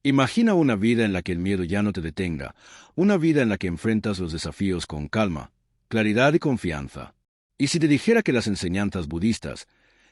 Imagina una vida en la que el miedo ya no te detenga, una vida en la que enfrentas los desafíos con calma, claridad y confianza. Y si te dijera que las enseñanzas budistas,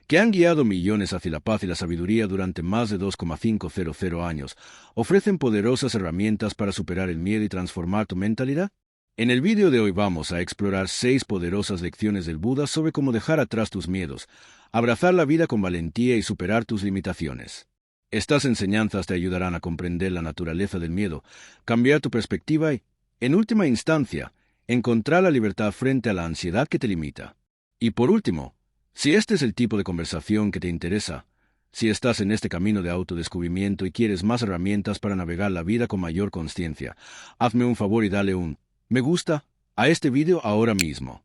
que han guiado millones hacia la paz y la sabiduría durante más de 2,500 años, ofrecen poderosas herramientas para superar el miedo y transformar tu mentalidad? En el vídeo de hoy vamos a explorar 6 poderosas lecciones del Buda sobre cómo dejar atrás tus miedos, abrazar la vida con valentía y superar tus limitaciones. Estas enseñanzas te ayudarán a comprender la naturaleza del miedo, cambiar tu perspectiva y, en última instancia, encontrar la libertad frente a la ansiedad que te limita. Y por último, si este es el tipo de conversación que te interesa, si estás en este camino de autodescubrimiento y quieres más herramientas para navegar la vida con mayor consciencia, hazme un favor y dale un me gusta a este vídeo ahora mismo.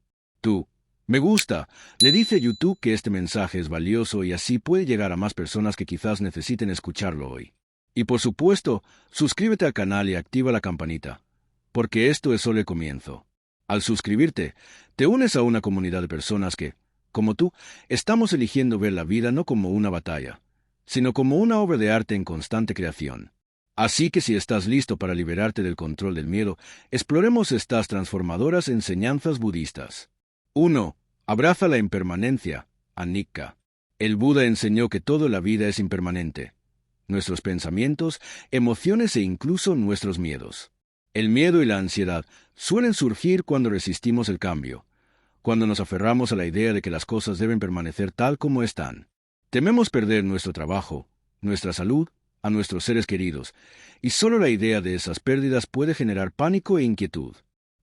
Me gusta, le dice a YouTube que este mensaje es valioso y así puede llegar a más personas que quizás necesiten escucharlo hoy. Y por supuesto, suscríbete al canal y activa la campanita, porque esto es solo el comienzo. Al suscribirte, te unes a una comunidad de personas que, como tú, estamos eligiendo ver la vida no como una batalla, sino como una obra de arte en constante creación. Así que si estás listo para liberarte del control del miedo, exploremos estas transformadoras enseñanzas budistas. 1. Abraza la impermanencia, Anicca. El Buda enseñó que toda la vida es impermanente. Nuestros pensamientos, emociones e incluso nuestros miedos. El miedo y la ansiedad suelen surgir cuando resistimos el cambio, cuando nos aferramos a la idea de que las cosas deben permanecer tal como están. Tememos perder nuestro trabajo, nuestra salud, a nuestros seres queridos, y solo la idea de esas pérdidas puede generar pánico e inquietud.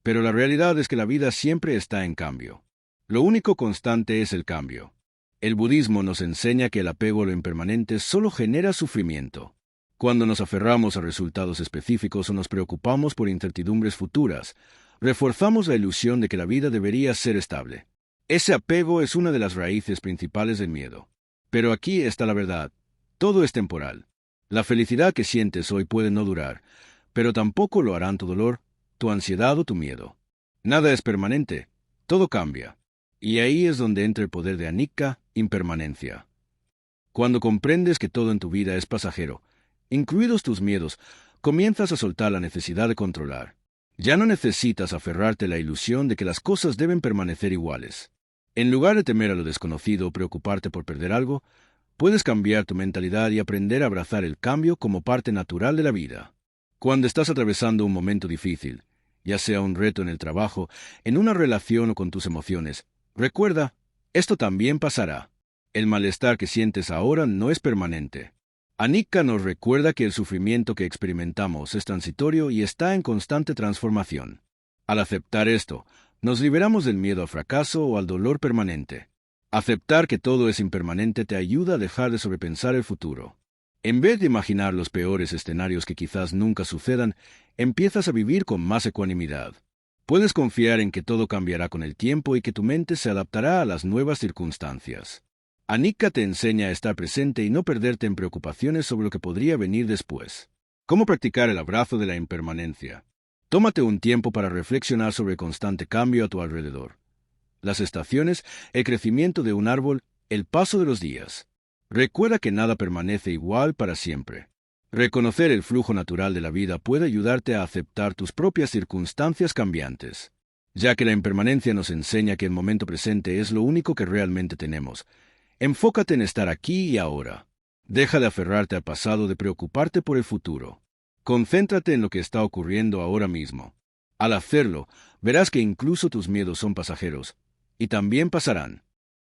Pero la realidad es que la vida siempre está en cambio. Lo único constante es el cambio. El budismo nos enseña que el apego a lo impermanente solo genera sufrimiento. Cuando nos aferramos a resultados específicos o nos preocupamos por incertidumbres futuras, reforzamos la ilusión de que la vida debería ser estable. Ese apego es una de las raíces principales del miedo. Pero aquí está la verdad. Todo es temporal. La felicidad que sientes hoy puede no durar, pero tampoco lo harán tu dolor, tu ansiedad o tu miedo. Nada es permanente, todo cambia. Y ahí es donde entra el poder de Anicca, impermanencia. Cuando comprendes que todo en tu vida es pasajero, incluidos tus miedos, comienzas a soltar la necesidad de controlar. Ya no necesitas aferrarte a la ilusión de que las cosas deben permanecer iguales. En lugar de temer a lo desconocido o preocuparte por perder algo, puedes cambiar tu mentalidad y aprender a abrazar el cambio como parte natural de la vida. Cuando estás atravesando un momento difícil, ya sea un reto en el trabajo, en una relación o con tus emociones, recuerda, esto también pasará. El malestar que sientes ahora no es permanente. Anicca nos recuerda que el sufrimiento que experimentamos es transitorio y está en constante transformación. Al aceptar esto, nos liberamos del miedo al fracaso o al dolor permanente. Aceptar que todo es impermanente te ayuda a dejar de sobrepensar el futuro. En vez de imaginar los peores escenarios que quizás nunca sucedan, empiezas a vivir con más ecuanimidad. Puedes confiar en que todo cambiará con el tiempo y que tu mente se adaptará a las nuevas circunstancias. Anicca te enseña a estar presente y no perderte en preocupaciones sobre lo que podría venir después. ¿Cómo practicar el abrazo de la impermanencia? Tómate un tiempo para reflexionar sobre el constante cambio a tu alrededor. Las estaciones, el crecimiento de un árbol, el paso de los días. Recuerda que nada permanece igual para siempre. Reconocer el flujo natural de la vida puede ayudarte a aceptar tus propias circunstancias cambiantes. Ya que la impermanencia nos enseña que el momento presente es lo único que realmente tenemos, enfócate en estar aquí y ahora. Deja de aferrarte al pasado, de preocuparte por el futuro. Concéntrate en lo que está ocurriendo ahora mismo. Al hacerlo, verás que incluso tus miedos son pasajeros, y también pasarán.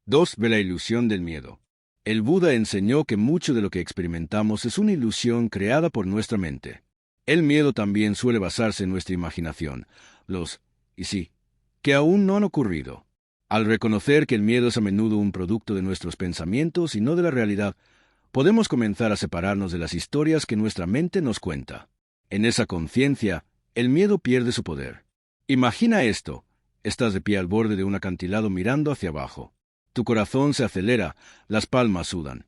2. Ve la ilusión del miedo. El Buda enseñó que mucho de lo que experimentamos es una ilusión creada por nuestra mente. El miedo también suele basarse en nuestra imaginación, y sí, que aún no han ocurrido. Al reconocer que el miedo es a menudo un producto de nuestros pensamientos y no de la realidad, podemos comenzar a separarnos de las historias que nuestra mente nos cuenta. En esa conciencia, el miedo pierde su poder. Imagina esto. Estás de pie al borde de un acantilado mirando hacia abajo. Tu corazón se acelera, las palmas sudan.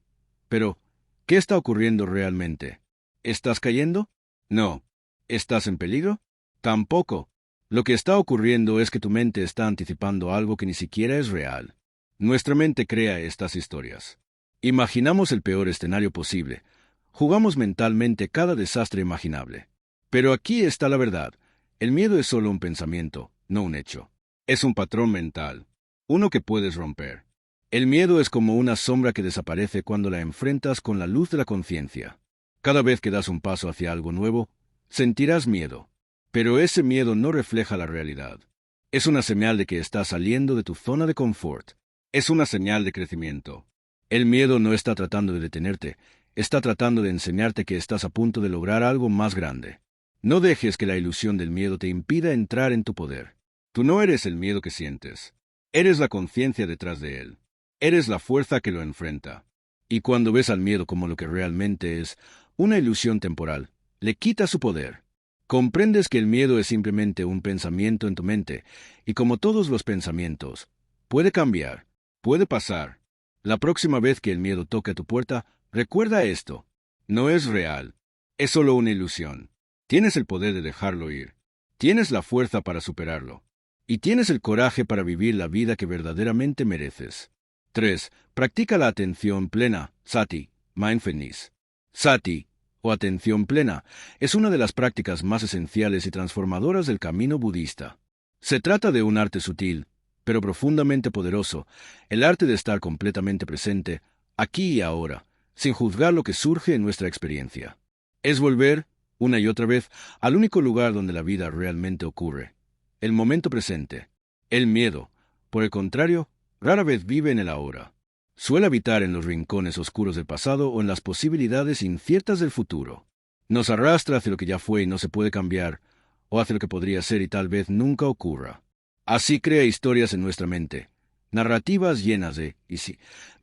Pero, ¿qué está ocurriendo realmente? ¿Estás cayendo? No. ¿Estás en peligro? Tampoco. Lo que está ocurriendo es que tu mente está anticipando algo que ni siquiera es real. Nuestra mente crea estas historias. Imaginamos el peor escenario posible, Jugamos mentalmente cada desastre imaginable. Pero aquí está la verdad. El miedo es solo un pensamiento, no un hecho. Es un patrón mental, uno que puedes romper. El miedo es como una sombra que desaparece cuando la enfrentas con la luz de la conciencia. Cada vez que das un paso hacia algo nuevo, sentirás miedo. Pero ese miedo no refleja la realidad. Es una señal de que estás saliendo de tu zona de confort. Es una señal de crecimiento. El miedo no está tratando de detenerte, está tratando de enseñarte que estás a punto de lograr algo más grande. No dejes que la ilusión del miedo te impida entrar en tu poder. Tú no eres el miedo que sientes. Eres la conciencia detrás de él. Eres la fuerza que lo enfrenta. Y cuando ves al miedo como lo que realmente es, una ilusión temporal, le quitas su poder. Comprendes que el miedo es simplemente un pensamiento en tu mente, y como todos los pensamientos, puede cambiar, puede pasar. La próxima vez que el miedo toque a tu puerta, recuerda esto. No es real. Es solo una ilusión. Tienes el poder de dejarlo ir. Tienes la fuerza para superarlo. Y tienes el coraje para vivir la vida que verdaderamente mereces. 3. Practica la atención plena, sati, mindfulness. Sati, o atención plena, es una de las prácticas más esenciales y transformadoras del camino budista. Se trata de un arte sutil, pero profundamente poderoso, el arte de estar completamente presente, aquí y ahora, sin juzgar lo que surge en nuestra experiencia. Es volver, una y otra vez, al único lugar donde la vida realmente ocurre, el momento presente. El miedo, por el contrario, rara vez vive en el ahora. Suele habitar en los rincones oscuros del pasado o en las posibilidades inciertas del futuro. Nos arrastra hacia lo que ya fue y no se puede cambiar, o hacia lo que podría ser y tal vez nunca ocurra. Así crea historias en nuestra mente, narrativas llenas de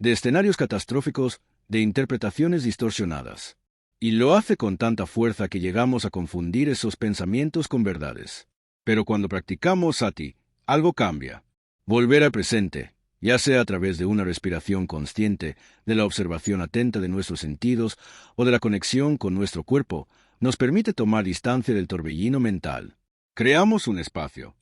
escenarios catastróficos, de interpretaciones distorsionadas. Y lo hace con tanta fuerza que llegamos a confundir esos pensamientos con verdades. Pero cuando practicamos sati, algo cambia. Volver al presente, ya sea a través de una respiración consciente, de la observación atenta de nuestros sentidos o de la conexión con nuestro cuerpo, nos permite tomar distancia del torbellino mental. Creamos un espacio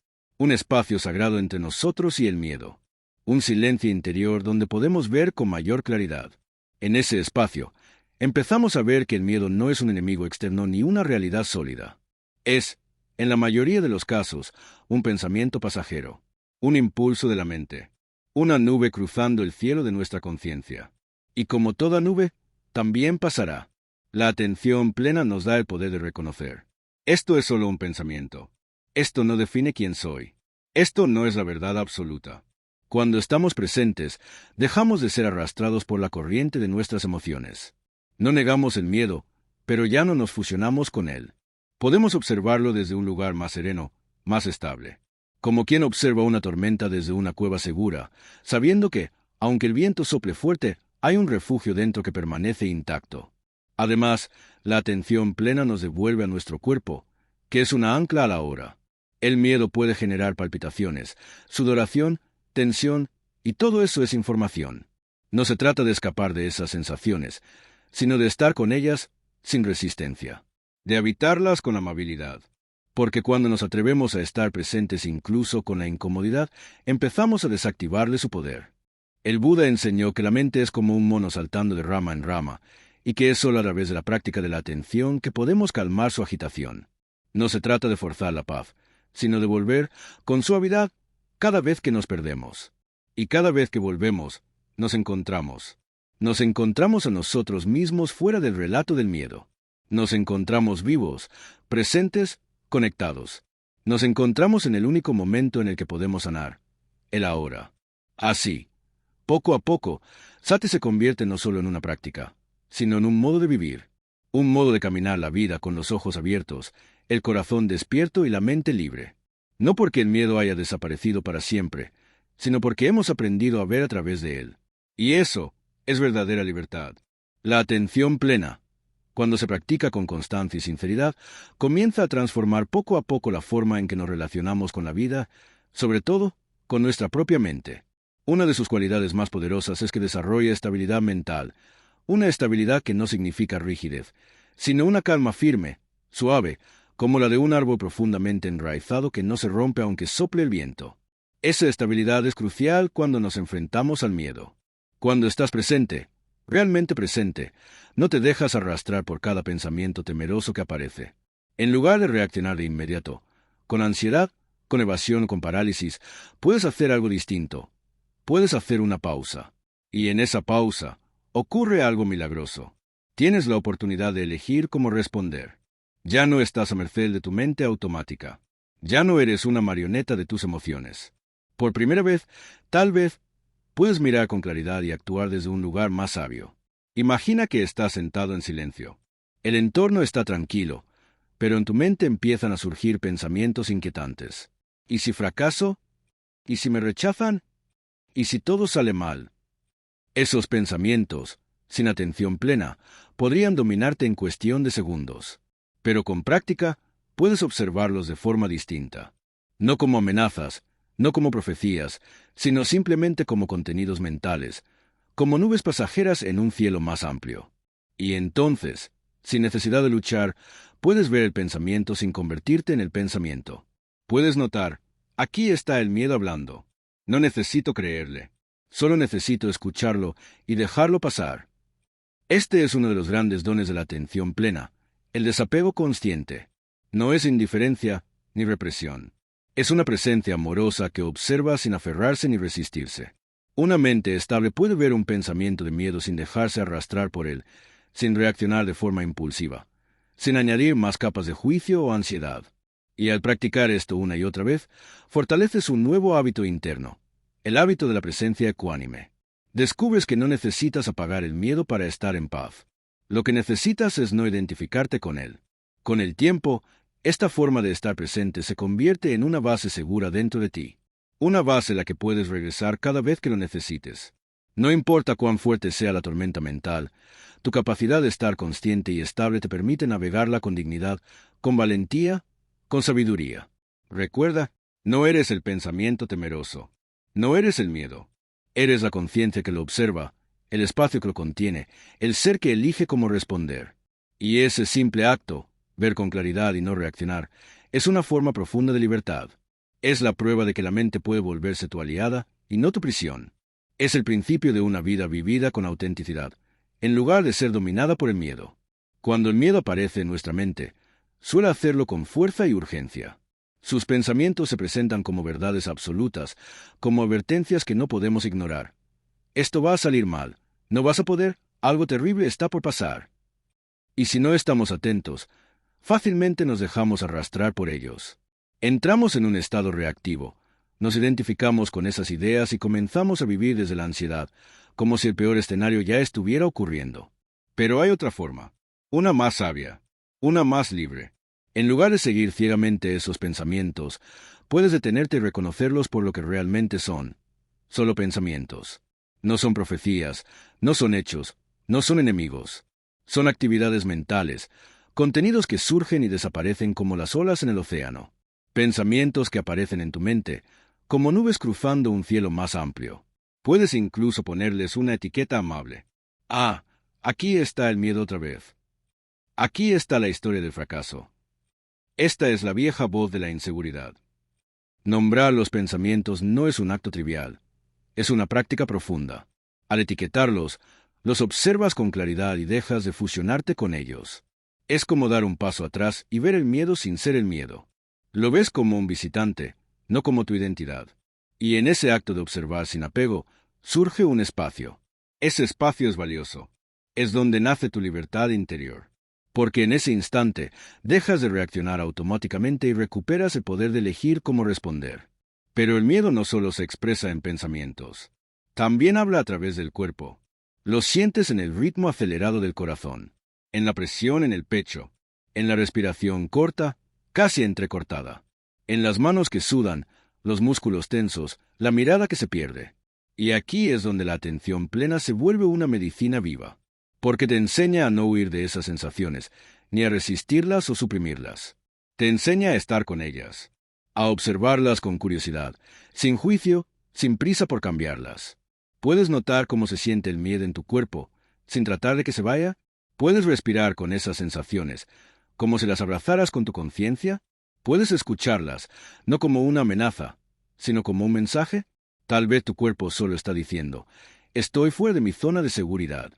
sagrado entre nosotros y el miedo, un silencio interior donde podemos ver con mayor claridad. En ese espacio, empezamos a ver que el miedo no es un enemigo externo ni una realidad sólida. Es, en la mayoría de los casos, un pensamiento pasajero, un impulso de la mente, una nube cruzando el cielo de nuestra conciencia. Y como toda nube, también pasará. La atención plena nos da el poder de reconocer. Esto es solo un pensamiento. Esto no define quién soy. Esto no es la verdad absoluta. Cuando estamos presentes, dejamos de ser arrastrados por la corriente de nuestras emociones. No negamos el miedo, pero ya no nos fusionamos con él. Podemos observarlo desde un lugar más sereno, más estable. Como quien observa una tormenta desde una cueva segura, sabiendo que, aunque el viento sople fuerte, hay un refugio dentro que permanece intacto. Además, la atención plena nos devuelve a nuestro cuerpo, que es una ancla a la hora. El miedo puede generar palpitaciones, sudoración, tensión, y todo eso es información. No se trata de escapar de esas sensaciones, sino de estar con ellas sin resistencia, de habitarlas con amabilidad. Porque cuando nos atrevemos a estar presentes incluso con la incomodidad, empezamos a desactivarle su poder. El Buda enseñó que la mente es como un mono saltando de rama en rama, y que es solo a través de la práctica de la atención que podemos calmar su agitación. No se trata de forzar la paz, sino de volver, con suavidad, cada vez que nos perdemos. Y cada vez que volvemos, nos encontramos. Nos encontramos a nosotros mismos fuera del relato del miedo. Nos encontramos vivos, presentes, conectados. Nos encontramos en el único momento en el que podemos sanar, el ahora. Así, poco a poco, sati se convierte no solo en una práctica, sino en un modo de vivir, un modo de caminar la vida con los ojos abiertos, el corazón despierto y la mente libre. No porque el miedo haya desaparecido para siempre, sino porque hemos aprendido a ver a través de él. Y eso es verdadera libertad. La atención plena, cuando se practica con constancia y sinceridad, comienza a transformar poco a poco la forma en que nos relacionamos con la vida, sobre todo con nuestra propia mente. Una de sus cualidades más poderosas es que desarrolla estabilidad mental, una estabilidad que no significa rigidez, sino una calma firme, suave, como la de un árbol profundamente enraizado que no se rompe aunque sople el viento. Esa estabilidad es crucial cuando nos enfrentamos al miedo. Cuando estás presente, realmente presente, no te dejas arrastrar por cada pensamiento temeroso que aparece. En lugar de reaccionar de inmediato, con ansiedad, con evasión o con parálisis, puedes hacer algo distinto. Puedes hacer una pausa. Y en esa pausa, ocurre algo milagroso. Tienes la oportunidad de elegir cómo responder. Ya no estás a merced de tu mente automática. Ya no eres una marioneta de tus emociones. Por primera vez, tal vez, puedes mirar con claridad y actuar desde un lugar más sabio. Imagina que estás sentado en silencio. El entorno está tranquilo, pero en tu mente empiezan a surgir pensamientos inquietantes. ¿Y si fracaso? ¿Y si me rechazan? ¿Y si todo sale mal? Esos pensamientos, sin atención plena, podrían dominarte en cuestión de segundos. Pero con práctica, puedes observarlos de forma distinta. No como amenazas, no como profecías, sino simplemente como contenidos mentales, como nubes pasajeras en un cielo más amplio. Y entonces, sin necesidad de luchar, puedes ver el pensamiento sin convertirte en el pensamiento. Puedes notar, aquí está el miedo hablando. No necesito creerle. Solo necesito escucharlo y dejarlo pasar. Este es uno de los grandes dones de la atención plena, el desapego consciente. No es indiferencia ni represión. Es una presencia amorosa que observa sin aferrarse ni resistirse. Una mente estable puede ver un pensamiento de miedo sin dejarse arrastrar por él, sin reaccionar de forma impulsiva, sin añadir más capas de juicio o ansiedad. Y al practicar esto una y otra vez, fortaleces un nuevo hábito interno, el hábito de la presencia ecuánime. Descubres que no necesitas apagar el miedo para estar en paz. Lo que necesitas es no identificarte con él. Con el tiempo, esta forma de estar presente se convierte en una base segura dentro de ti. Una base a la que puedes regresar cada vez que lo necesites. No importa cuán fuerte sea la tormenta mental, tu capacidad de estar consciente y estable te permite navegarla con dignidad, con valentía, con sabiduría. Recuerda, no eres el pensamiento temeroso. No eres el miedo. Eres la conciencia que lo observa, el espacio que lo contiene, el ser que elige cómo responder. Y ese simple acto, ver con claridad y no reaccionar, es una forma profunda de libertad. Es la prueba de que la mente puede volverse tu aliada y no tu prisión. Es el principio de una vida vivida con autenticidad, en lugar de ser dominada por el miedo. Cuando el miedo aparece en nuestra mente, suele hacerlo con fuerza y urgencia. Sus pensamientos se presentan como verdades absolutas, como advertencias que no podemos ignorar. Esto va a salir mal, no vas a poder, algo terrible está por pasar. Y si no estamos atentos, fácilmente nos dejamos arrastrar por ellos. Entramos en un estado reactivo, nos identificamos con esas ideas y comenzamos a vivir desde la ansiedad, como si el peor escenario ya estuviera ocurriendo. Pero hay otra forma, una más sabia, una más libre. En lugar de seguir ciegamente esos pensamientos, puedes detenerte y reconocerlos por lo que realmente son. Solo pensamientos. No son profecías, no son hechos, no son enemigos. Son actividades mentales, contenidos que surgen y desaparecen como las olas en el océano. Pensamientos que aparecen en tu mente, como nubes cruzando un cielo más amplio. Puedes incluso ponerles una etiqueta amable. Ah, aquí está el miedo otra vez. Aquí está la historia del fracaso. Esta es la vieja voz de la inseguridad. Nombrar los pensamientos no es un acto trivial, es una práctica profunda. Al etiquetarlos, los observas con claridad y dejas de fusionarte con ellos. Es como dar un paso atrás y ver el miedo sin ser el miedo. Lo ves como un visitante, no como tu identidad. Y en ese acto de observar sin apego, surge un espacio. Ese espacio es valioso. Es donde nace tu libertad interior. Porque en ese instante dejas de reaccionar automáticamente y recuperas el poder de elegir cómo responder. Pero el miedo no solo se expresa en pensamientos. También habla a través del cuerpo. Lo sientes en el ritmo acelerado del corazón, en la presión en el pecho, en la respiración corta, casi entrecortada, en las manos que sudan, los músculos tensos, la mirada que se pierde. Y aquí es donde la atención plena se vuelve una medicina viva. Porque te enseña a no huir de esas sensaciones, ni a resistirlas o suprimirlas. Te enseña a estar con ellas, a observarlas con curiosidad, sin juicio, sin prisa por cambiarlas. ¿Puedes notar cómo se siente el miedo en tu cuerpo, sin tratar de que se vaya? ¿Puedes respirar con esas sensaciones, como si las abrazaras con tu conciencia? ¿Puedes escucharlas, no como una amenaza, sino como un mensaje? Tal vez tu cuerpo solo está diciendo, estoy fuera de mi zona de seguridad.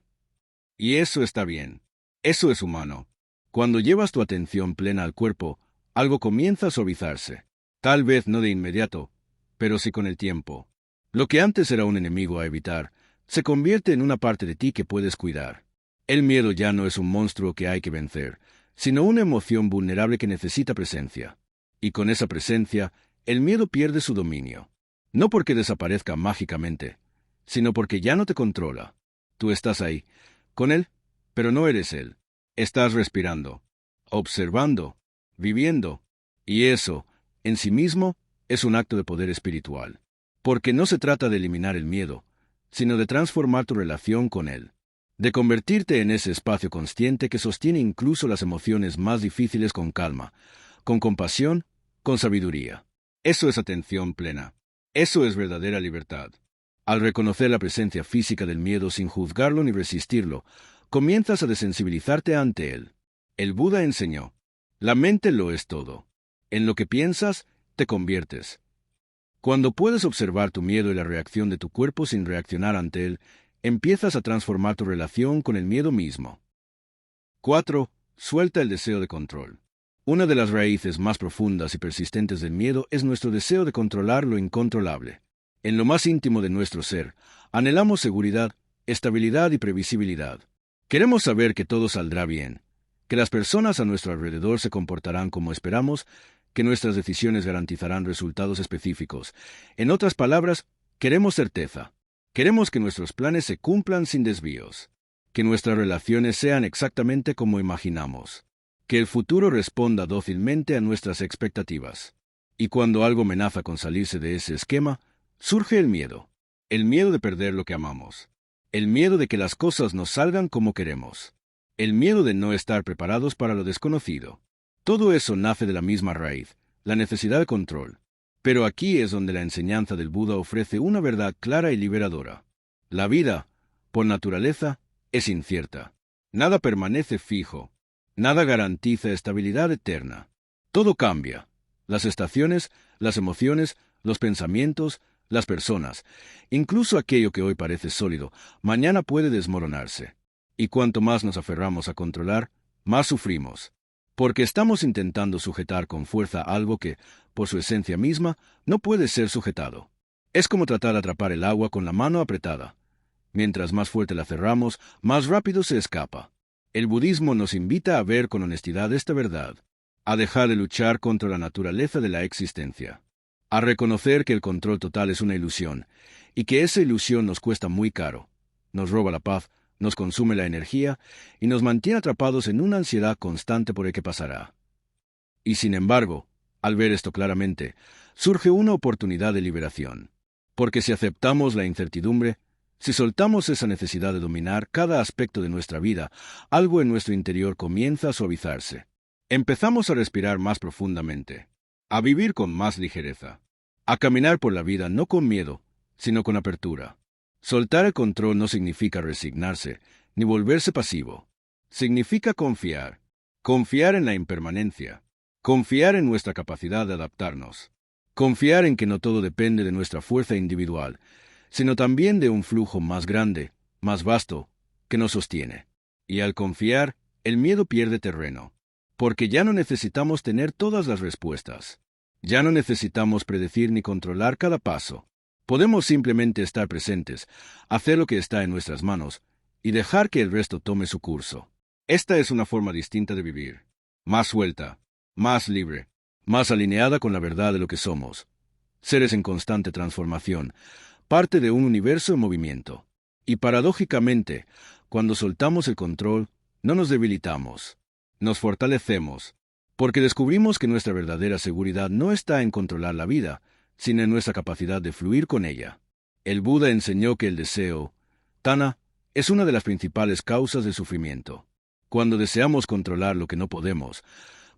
Y eso está bien. Eso es humano. Cuando llevas tu atención plena al cuerpo, algo comienza a suavizarse. Tal vez no de inmediato, pero sí con el tiempo. Lo que antes era un enemigo a evitar, se convierte en una parte de ti que puedes cuidar. El miedo ya no es un monstruo que hay que vencer, sino una emoción vulnerable que necesita presencia. Y con esa presencia, el miedo pierde su dominio. No porque desaparezca mágicamente, sino porque ya no te controla. Tú estás ahí, con él, pero no eres él. Estás respirando, observando, viviendo, y eso, en sí mismo, es un acto de poder espiritual. Porque no se trata de eliminar el miedo, sino de transformar tu relación con él, de convertirte en ese espacio consciente que sostiene incluso las emociones más difíciles con calma, con compasión, con sabiduría. Eso es atención plena. Eso es verdadera libertad. Al reconocer la presencia física del miedo sin juzgarlo ni resistirlo, comienzas a desensibilizarte ante él. El Buda enseñó, la mente lo es todo. En lo que piensas, te conviertes. Cuando puedes observar tu miedo y la reacción de tu cuerpo sin reaccionar ante él, empiezas a transformar tu relación con el miedo mismo. 4. Suelta el deseo de control. Una de las raíces más profundas y persistentes del miedo es nuestro deseo de controlar lo incontrolable. En lo más íntimo de nuestro ser, anhelamos seguridad, estabilidad y previsibilidad. Queremos saber que todo saldrá bien, que las personas a nuestro alrededor se comportarán como esperamos, que nuestras decisiones garantizarán resultados específicos. En otras palabras, queremos certeza. Queremos que nuestros planes se cumplan sin desvíos, que nuestras relaciones sean exactamente como imaginamos, que el futuro responda dócilmente a nuestras expectativas. Y cuando algo amenaza con salirse de ese esquema, surge el miedo de perder lo que amamos, el miedo de que las cosas no salgan como queremos, el miedo de no estar preparados para lo desconocido. Todo eso nace de la misma raíz, la necesidad de control. Pero aquí es donde la enseñanza del Buda ofrece una verdad clara y liberadora. La vida, por naturaleza, es incierta. Nada permanece fijo. Nada garantiza estabilidad eterna. Todo cambia. Las estaciones, las emociones, los pensamientos, las personas, incluso aquello que hoy parece sólido, mañana puede desmoronarse. Y cuanto más nos aferramos a controlar, más sufrimos. Porque estamos intentando sujetar con fuerza algo que, por su esencia misma, no puede ser sujetado. Es como tratar de atrapar el agua con la mano apretada. Mientras más fuerte la cerramos, más rápido se escapa. El budismo nos invita a ver con honestidad esta verdad, a dejar de luchar contra la naturaleza de la existencia, a reconocer que el control total es una ilusión, y que esa ilusión nos cuesta muy caro, nos roba la paz, nos consume la energía y nos mantiene atrapados en una ansiedad constante por el que pasará. Y sin embargo, al ver esto claramente, surge una oportunidad de liberación. Porque si aceptamos la incertidumbre, si soltamos esa necesidad de dominar cada aspecto de nuestra vida, algo en nuestro interior comienza a suavizarse. Empezamos a respirar más profundamente, a vivir con más ligereza, a caminar por la vida no con miedo, sino con apertura. Soltar el control no significa resignarse, ni volverse pasivo. Significa confiar. Confiar en la impermanencia. Confiar en nuestra capacidad de adaptarnos. Confiar en que no todo depende de nuestra fuerza individual, sino también de un flujo más grande, más vasto, que nos sostiene. Y al confiar, el miedo pierde terreno, porque ya no necesitamos tener todas las respuestas. Ya no necesitamos predecir ni controlar cada paso. Podemos simplemente estar presentes, hacer lo que está en nuestras manos, y dejar que el resto tome su curso. Esta es una forma distinta de vivir, más suelta, más libre, más alineada con la verdad de lo que somos. Seres en constante transformación, parte de un universo en movimiento. Y paradójicamente, cuando soltamos el control, no nos debilitamos, nos fortalecemos, porque descubrimos que nuestra verdadera seguridad no está en controlar la vida, sino en nuestra capacidad de fluir con ella. El Buda enseñó que el deseo, tanha, es una de las principales causas del sufrimiento. Cuando deseamos controlar lo que no podemos,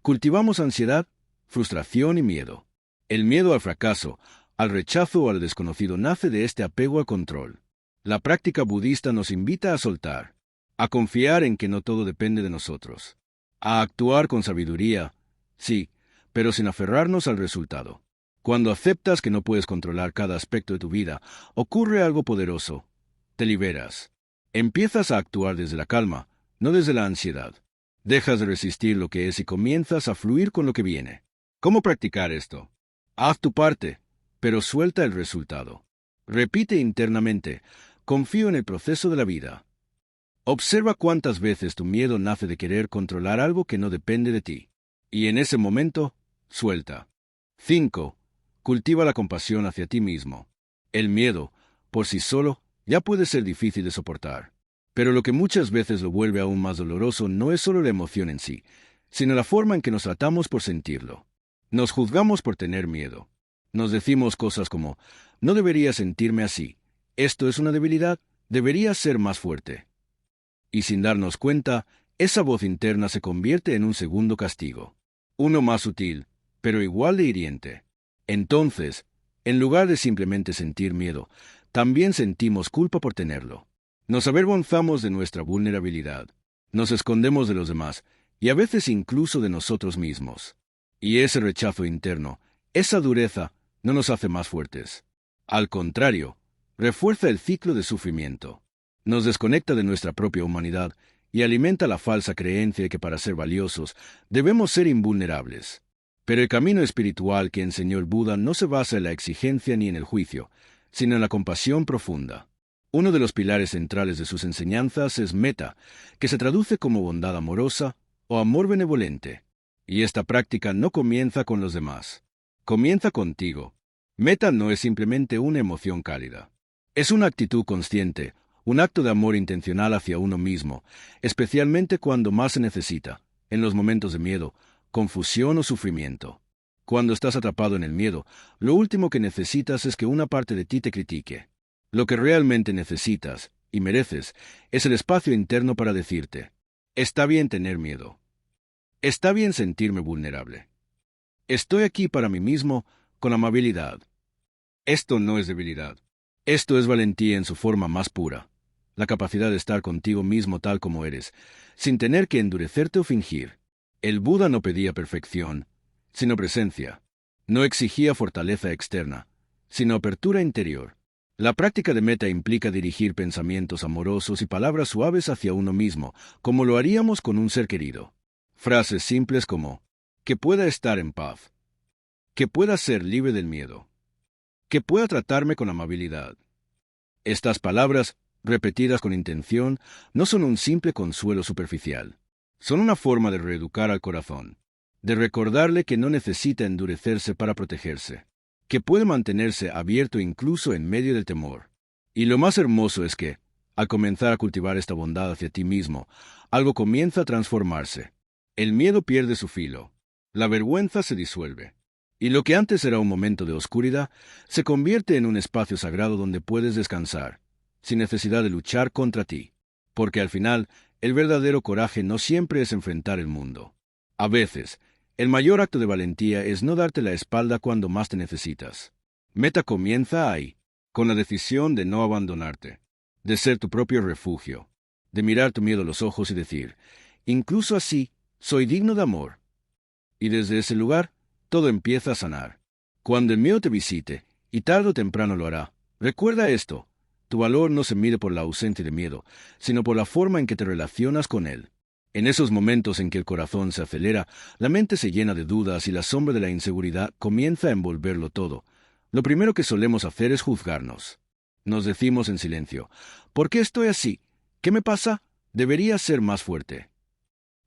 cultivamos ansiedad, frustración y miedo. El miedo al fracaso, al rechazo o al desconocido nace de este apego al control. La práctica budista nos invita a soltar, a confiar en que no todo depende de nosotros, a actuar con sabiduría, sí, pero sin aferrarnos al resultado. Cuando aceptas que no puedes controlar cada aspecto de tu vida, ocurre algo poderoso. Te liberas. Empiezas a actuar desde la calma, no desde la ansiedad. Dejas de resistir lo que es y comienzas a fluir con lo que viene. ¿Cómo practicar esto? Haz tu parte, pero suelta el resultado. Repite internamente, confío en el proceso de la vida. Observa cuántas veces tu miedo nace de querer controlar algo que no depende de ti. Y en ese momento, suelta. 5. Cultiva la compasión hacia ti mismo. El miedo, por sí solo, ya puede ser difícil de soportar. Pero lo que muchas veces lo vuelve aún más doloroso no es solo la emoción en sí, sino la forma en que nos tratamos por sentirlo. Nos juzgamos por tener miedo. Nos decimos cosas como, no debería sentirme así, esto es una debilidad, debería ser más fuerte. Y sin darnos cuenta, esa voz interna se convierte en un segundo castigo. Uno más sutil, pero igual de hiriente. Entonces, en lugar de simplemente sentir miedo, también sentimos culpa por tenerlo. Nos avergonzamos de nuestra vulnerabilidad. Nos escondemos de los demás, y a veces incluso de nosotros mismos. Y ese rechazo interno, esa dureza, no nos hace más fuertes. Al contrario, refuerza el ciclo de sufrimiento. Nos desconecta de nuestra propia humanidad y alimenta la falsa creencia de que para ser valiosos debemos ser invulnerables. Pero el camino espiritual que enseñó el Buda no se basa en la exigencia ni en el juicio, sino en la compasión profunda. Uno de los pilares centrales de sus enseñanzas es metta, que se traduce como bondad amorosa o amor benevolente. Y esta práctica no comienza con los demás. Comienza contigo. Metta no es simplemente una emoción cálida. Es una actitud consciente, un acto de amor intencional hacia uno mismo, especialmente cuando más se necesita, en los momentos de miedo, confusión o sufrimiento. Cuando estás atrapado en el miedo, lo último que necesitas es que una parte de ti te critique. Lo que realmente necesitas, y mereces, es el espacio interno para decirte, está bien tener miedo. Está bien sentirme vulnerable. Estoy aquí para mí mismo, con amabilidad. Esto no es debilidad. Esto es valentía en su forma más pura. La capacidad de estar contigo mismo tal como eres, sin tener que endurecerte o fingir. El Buda no pedía perfección, sino presencia. No exigía fortaleza externa, sino apertura interior. La práctica de metta implica dirigir pensamientos amorosos y palabras suaves hacia uno mismo, como lo haríamos con un ser querido. Frases simples como, que pueda estar en paz, que pueda ser libre del miedo, que pueda tratarme con amabilidad. Estas palabras, repetidas con intención, no son un simple consuelo superficial. Son una forma de reeducar al corazón, de recordarle que no necesita endurecerse para protegerse, que puede mantenerse abierto incluso en medio del temor. Y lo más hermoso es que, al comenzar a cultivar esta bondad hacia ti mismo, algo comienza a transformarse. El miedo pierde su filo, la vergüenza se disuelve, y lo que antes era un momento de oscuridad se convierte en un espacio sagrado donde puedes descansar, sin necesidad de luchar contra ti, porque al final, el verdadero coraje no siempre es enfrentar el mundo. A veces, el mayor acto de valentía es no darte la espalda cuando más te necesitas. Metta comienza ahí, con la decisión de no abandonarte, de ser tu propio refugio, de mirar tu miedo a los ojos y decir, incluso así, soy digno de amor. Y desde ese lugar, todo empieza a sanar. Cuando el miedo te visite, y tarde o temprano lo hará, recuerda esto, tu valor no se mide por la ausencia de miedo, sino por la forma en que te relacionas con él. En esos momentos en que el corazón se acelera, la mente se llena de dudas y la sombra de la inseguridad comienza a envolverlo todo. Lo primero que solemos hacer es juzgarnos. Nos decimos en silencio, ¿por qué estoy así? ¿Qué me pasa? Debería ser más fuerte.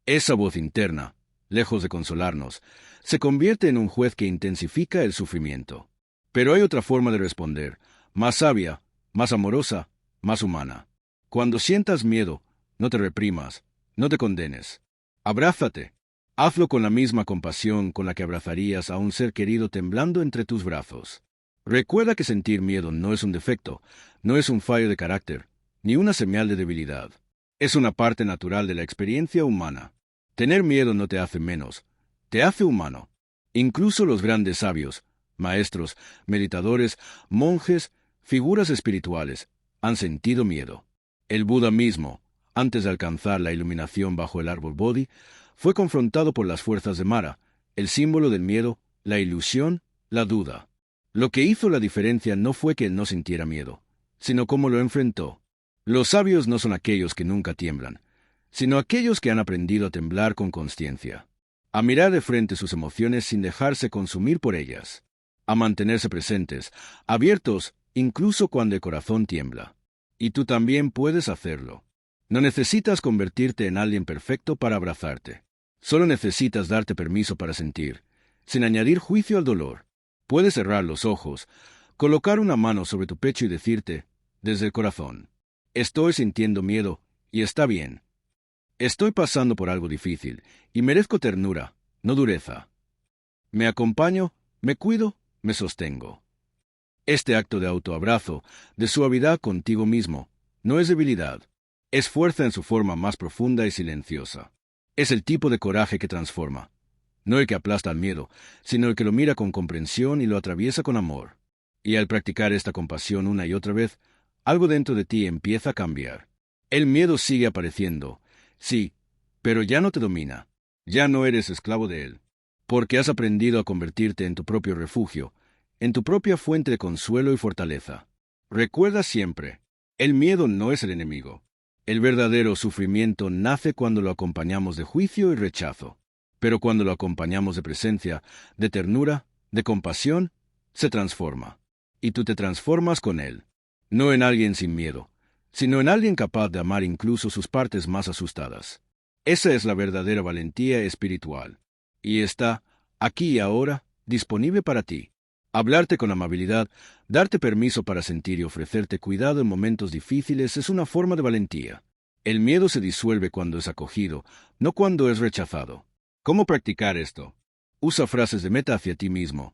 Esa voz interna, lejos de consolarnos, se convierte en un juez que intensifica el sufrimiento. Pero hay otra forma de responder, más sabia, más amorosa, más humana. Cuando sientas miedo, no te reprimas, no te condenes. Abrázate. Hazlo con la misma compasión con la que abrazarías a un ser querido temblando entre tus brazos. Recuerda que sentir miedo no es un defecto, no es un fallo de carácter, ni una señal de debilidad. Es una parte natural de la experiencia humana. Tener miedo no te hace menos, te hace humano. Incluso los grandes sabios, maestros, meditadores, monjes, figuras espirituales, han sentido miedo. El Buda mismo, antes de alcanzar la iluminación bajo el árbol Bodhi, fue confrontado por las fuerzas de Mara, el símbolo del miedo, la ilusión, la duda. Lo que hizo la diferencia no fue que él no sintiera miedo, sino cómo lo enfrentó. Los sabios no son aquellos que nunca tiemblan, sino aquellos que han aprendido a temblar con consciencia, a mirar de frente sus emociones sin dejarse consumir por ellas, a mantenerse presentes, abiertos incluso cuando el corazón tiembla. Y tú también puedes hacerlo. No necesitas convertirte en alguien perfecto para abrazarte. Solo necesitas darte permiso para sentir, sin añadir juicio al dolor. Puedes cerrar los ojos, colocar una mano sobre tu pecho y decirte, desde el corazón, estoy sintiendo miedo, y está bien. Estoy pasando por algo difícil, y merezco ternura, no dureza. Me acompaño, me cuido, me sostengo. Este acto de autoabrazo, de suavidad contigo mismo, no es debilidad. Es fuerza en su forma más profunda y silenciosa. Es el tipo de coraje que transforma. No el que aplasta al miedo, sino el que lo mira con comprensión y lo atraviesa con amor. Y al practicar esta compasión una y otra vez, algo dentro de ti empieza a cambiar. El miedo sigue apareciendo, sí, pero ya no te domina. Ya no eres esclavo de él. Porque has aprendido a convertirte en tu propio refugio, en tu propia fuente de consuelo y fortaleza. Recuerda siempre, el miedo no es el enemigo. El verdadero sufrimiento nace cuando lo acompañamos de juicio y rechazo. Pero cuando lo acompañamos de presencia, de ternura, de compasión, se transforma. Y tú te transformas con él. No en alguien sin miedo, sino en alguien capaz de amar incluso sus partes más asustadas. Esa es la verdadera valentía espiritual. Y está, aquí y ahora, disponible para ti. Hablarte con amabilidad, darte permiso para sentir y ofrecerte cuidado en momentos difíciles es una forma de valentía. El miedo se disuelve cuando es acogido, no cuando es rechazado. ¿Cómo practicar esto? Usa frases de meta hacia ti mismo.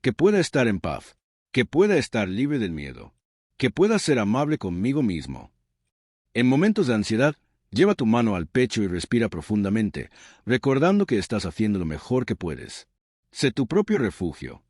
Que pueda estar en paz, que pueda estar libre del miedo, que pueda ser amable conmigo mismo. En momentos de ansiedad, lleva tu mano al pecho y respira profundamente, recordando que estás haciendo lo mejor que puedes. Sé tu propio refugio.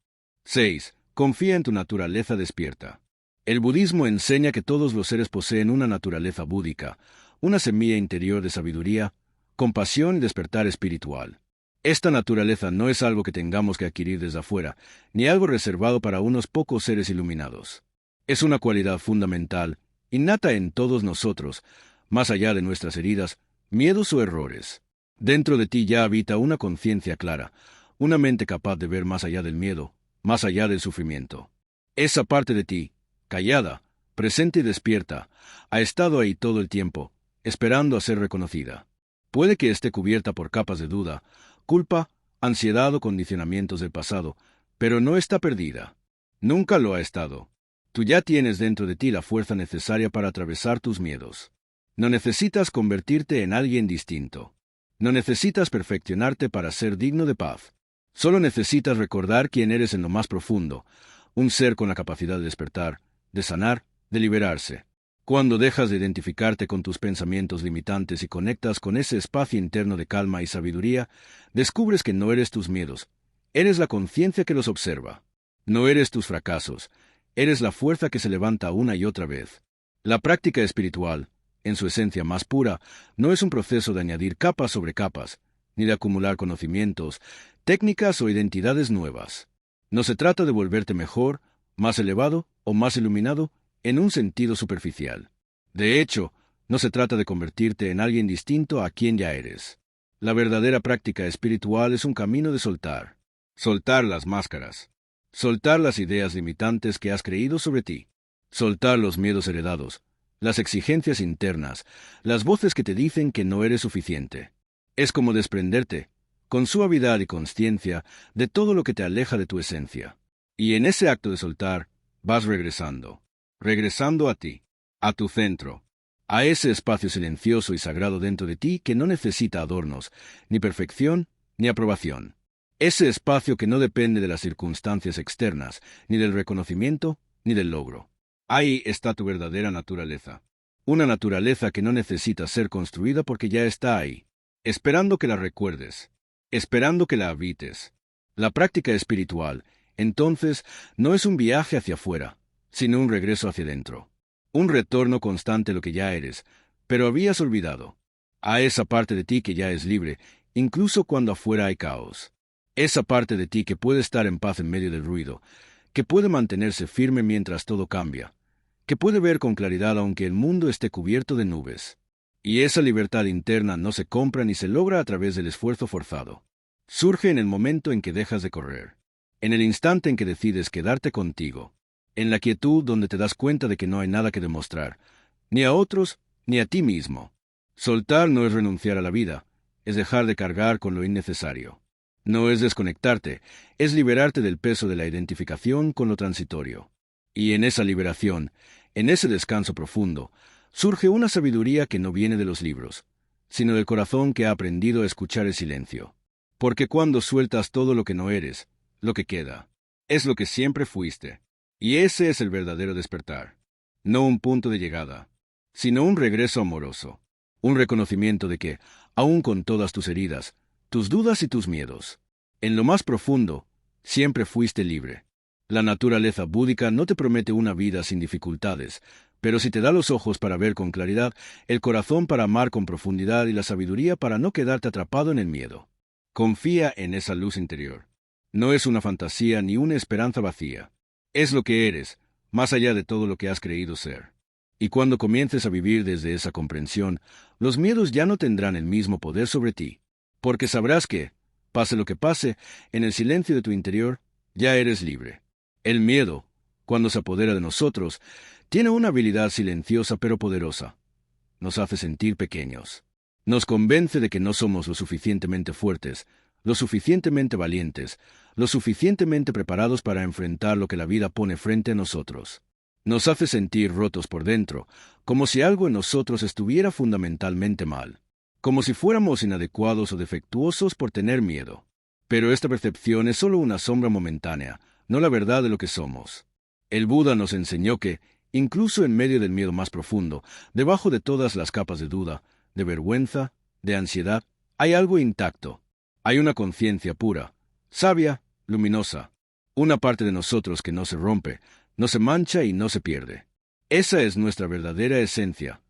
6. Confía en tu naturaleza despierta. El budismo enseña que todos los seres poseen una naturaleza búdica, una semilla interior de sabiduría, compasión y despertar espiritual. Esta naturaleza no es algo que tengamos que adquirir desde afuera, ni algo reservado para unos pocos seres iluminados. Es una cualidad fundamental, innata en todos nosotros, más allá de nuestras heridas, miedos o errores. Dentro de ti ya habita una conciencia clara, una mente capaz de ver más allá del miedo, más allá del sufrimiento. Esa parte de ti, callada, presente y despierta, ha estado ahí todo el tiempo, esperando a ser reconocida. Puede que esté cubierta por capas de duda, culpa, ansiedad o condicionamientos del pasado, pero no está perdida. Nunca lo ha estado. Tú ya tienes dentro de ti la fuerza necesaria para atravesar tus miedos. No necesitas convertirte en alguien distinto. No necesitas perfeccionarte para ser digno de paz. Solo necesitas recordar quién eres en lo más profundo, un ser con la capacidad de despertar, de sanar, de liberarse. Cuando dejas de identificarte con tus pensamientos limitantes y conectas con ese espacio interno de calma y sabiduría, descubres que no eres tus miedos, eres la conciencia que los observa. No eres tus fracasos, eres la fuerza que se levanta una y otra vez. La práctica espiritual, en su esencia más pura, no es un proceso de añadir capas sobre capas, ni de acumular conocimientos, técnicas o identidades nuevas. No se trata de volverte mejor, más elevado o más iluminado en un sentido superficial. De hecho, no se trata de convertirte en alguien distinto a quien ya eres. La verdadera práctica espiritual es un camino de soltar. Soltar las máscaras. Soltar las ideas limitantes que has creído sobre ti. Soltar los miedos heredados, las exigencias internas, las voces que te dicen que no eres suficiente. Es como desprenderte, con suavidad y consciencia, de todo lo que te aleja de tu esencia. Y en ese acto de soltar, vas regresando a ti, a tu centro, a ese espacio silencioso y sagrado dentro de ti que no necesita adornos, ni perfección, ni aprobación. Ese espacio que no depende de las circunstancias externas, ni del reconocimiento, ni del logro. Ahí está tu verdadera naturaleza. Una naturaleza que no necesita ser construida porque ya está ahí, esperando que la recuerdes, esperando que la habites. La práctica espiritual, entonces, no es un viaje hacia afuera, sino un regreso hacia dentro. Un retorno constante a lo que ya eres, pero habías olvidado. A esa parte de ti que ya es libre, incluso cuando afuera hay caos. Esa parte de ti que puede estar en paz en medio del ruido, que puede mantenerse firme mientras todo cambia, que puede ver con claridad aunque el mundo esté cubierto de nubes. Y esa libertad interna no se compra ni se logra a través del esfuerzo forzado. Surge en el momento en que dejas de correr, en el instante en que decides quedarte contigo, en la quietud donde te das cuenta de que no hay nada que demostrar, ni a otros, ni a ti mismo. Soltar no es renunciar a la vida, es dejar de cargar con lo innecesario. No es desconectarte, es liberarte del peso de la identificación con lo transitorio. Y en esa liberación, en ese descanso profundo, surge una sabiduría que no viene de los libros, sino del corazón que ha aprendido a escuchar el silencio. Porque cuando sueltas todo lo que no eres, lo que queda, es lo que siempre fuiste. Y ese es el verdadero despertar. No un punto de llegada, sino un regreso amoroso. Un reconocimiento de que, aun con todas tus heridas, tus dudas y tus miedos, en lo más profundo, siempre fuiste libre. La naturaleza búdica no te promete una vida sin dificultades, pero si te da los ojos para ver con claridad, el corazón para amar con profundidad y la sabiduría para no quedarte atrapado en el miedo. Confía en esa luz interior. No es una fantasía ni una esperanza vacía. Es lo que eres, más allá de todo lo que has creído ser. Y cuando comiences a vivir desde esa comprensión, los miedos ya no tendrán el mismo poder sobre ti. Porque sabrás que, pase lo que pase, en el silencio de tu interior, ya eres libre. El miedo, cuando se apodera de nosotros, tiene una habilidad silenciosa pero poderosa. Nos hace sentir pequeños. Nos convence de que no somos lo suficientemente fuertes, lo suficientemente valientes, lo suficientemente preparados para enfrentar lo que la vida pone frente a nosotros. Nos hace sentir rotos por dentro, como si algo en nosotros estuviera fundamentalmente mal, como si fuéramos inadecuados o defectuosos por tener miedo. Pero esta percepción es solo una sombra momentánea, no la verdad de lo que somos. El Buda nos enseñó que, incluso en medio del miedo más profundo, debajo de todas las capas de duda, de vergüenza, de ansiedad, hay algo intacto. Hay una conciencia pura, sabia, luminosa, una parte de nosotros que no se rompe, no se mancha y no se pierde. Esa es nuestra verdadera esencia,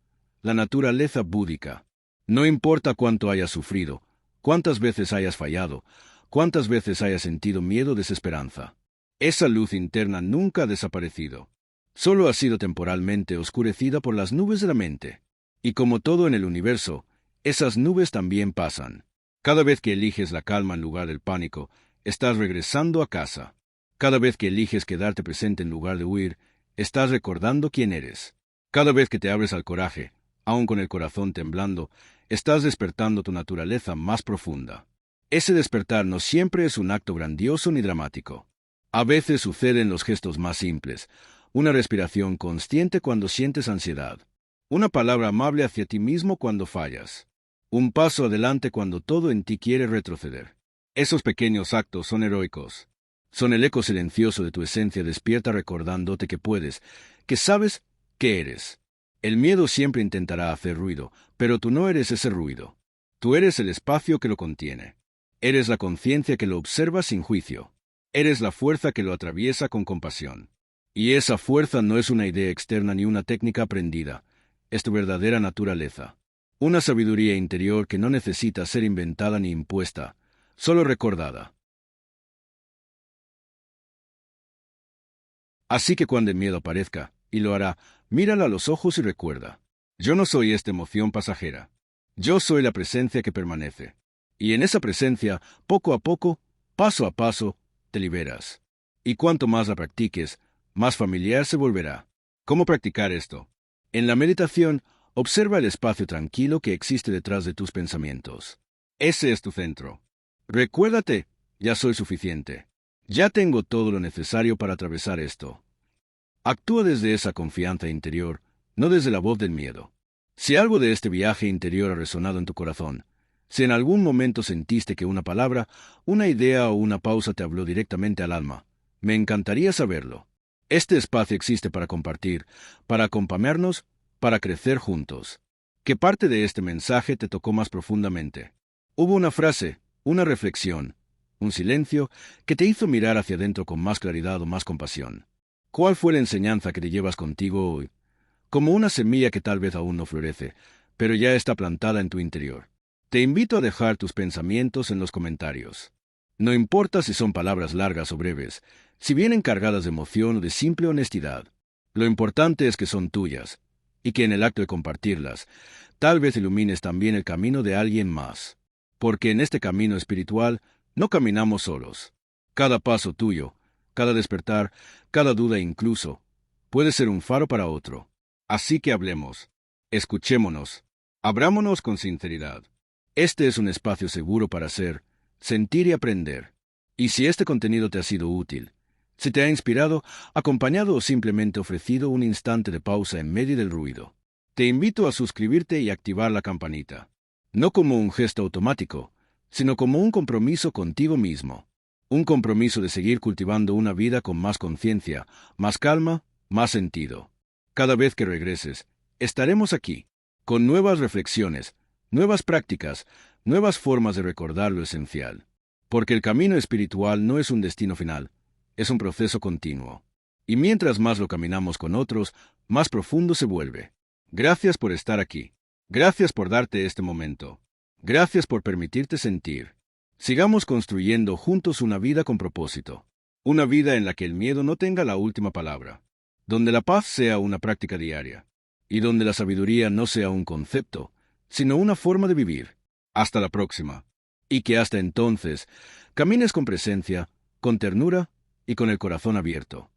la naturaleza búdica. No importa cuánto hayas sufrido, cuántas veces hayas fallado, cuántas veces hayas sentido miedo o desesperanza. Esa luz interna nunca ha desaparecido. Solo ha sido temporalmente oscurecida por las nubes de la mente. Y como todo en el universo, esas nubes también pasan. Cada vez que eliges la calma en lugar del pánico, estás regresando a casa. Cada vez que eliges quedarte presente en lugar de huir, estás recordando quién eres. Cada vez que te abres al coraje, aun con el corazón temblando, estás despertando tu naturaleza más profunda. Ese despertar no siempre es un acto grandioso ni dramático. A veces sucede en los gestos más simples, una respiración consciente cuando sientes ansiedad, una palabra amable hacia ti mismo cuando fallas, un paso adelante cuando todo en ti quiere retroceder. Esos pequeños actos son heroicos. Son el eco silencioso de tu esencia despierta recordándote que puedes, que sabes, que eres. El miedo siempre intentará hacer ruido, pero tú no eres ese ruido. Tú eres el espacio que lo contiene. Eres la conciencia que lo observa sin juicio. Eres la fuerza que lo atraviesa con compasión. Y esa fuerza no es una idea externa ni una técnica aprendida. Es tu verdadera naturaleza. Una sabiduría interior que no necesita ser inventada ni impuesta, solo recordada. Así que cuando el miedo aparezca, y lo hará, mírala a los ojos y recuerda. Yo no soy esta emoción pasajera. Yo soy la presencia que permanece. Y en esa presencia, poco a poco, paso a paso, te liberas. Y cuanto más la practiques, más familiar se volverá. ¿Cómo practicar esto? En la meditación, observa el espacio tranquilo que existe detrás de tus pensamientos. Ese es tu centro. Recuérdate, ya soy suficiente. Ya tengo todo lo necesario para atravesar esto. Actúa desde esa confianza interior, no desde la voz del miedo. Si algo de este viaje interior ha resonado en tu corazón, si en algún momento sentiste que una palabra, una idea o una pausa te habló directamente al alma, me encantaría saberlo. Este espacio existe para compartir, para acompañarnos, para crecer juntos. ¿Qué parte de este mensaje te tocó más profundamente? Hubo una frase, una reflexión, un silencio que te hizo mirar hacia adentro con más claridad o más compasión. ¿Cuál fue la enseñanza que te llevas contigo hoy? Como una semilla que tal vez aún no florece, pero ya está plantada en tu interior. Te invito a dejar tus pensamientos en los comentarios. No importa si son palabras largas o breves, si vienen cargadas de emoción o de simple honestidad. Lo importante es que son tuyas, y que en el acto de compartirlas, tal vez ilumines también el camino de alguien más. Porque en este camino espiritual no caminamos solos. Cada paso tuyo, cada despertar, cada duda incluso, puede ser un faro para otro. Así que hablemos, escuchémonos, abrámonos con sinceridad. Este es un espacio seguro para ser, sentir y aprender. Y si este contenido te ha sido útil, si te ha inspirado, acompañado o simplemente ofrecido un instante de pausa en medio del ruido, te invito a suscribirte y activar la campanita. No como un gesto automático, sino como un compromiso contigo mismo. Un compromiso de seguir cultivando una vida con más conciencia, más calma, más sentido. Cada vez que regreses, estaremos aquí, con nuevas reflexiones, nuevas prácticas, nuevas formas de recordar lo esencial. Porque el camino espiritual no es un destino final, es un proceso continuo. Y mientras más lo caminamos con otros, más profundo se vuelve. Gracias por estar aquí. Gracias por darte este momento. Gracias por permitirte sentir. Sigamos construyendo juntos una vida con propósito. Una vida en la que el miedo no tenga la última palabra. Donde la paz sea una práctica diaria. Y donde la sabiduría no sea un concepto, sino una forma de vivir. Hasta la próxima. Y que hasta entonces, camines con presencia, con ternura y con el corazón abierto.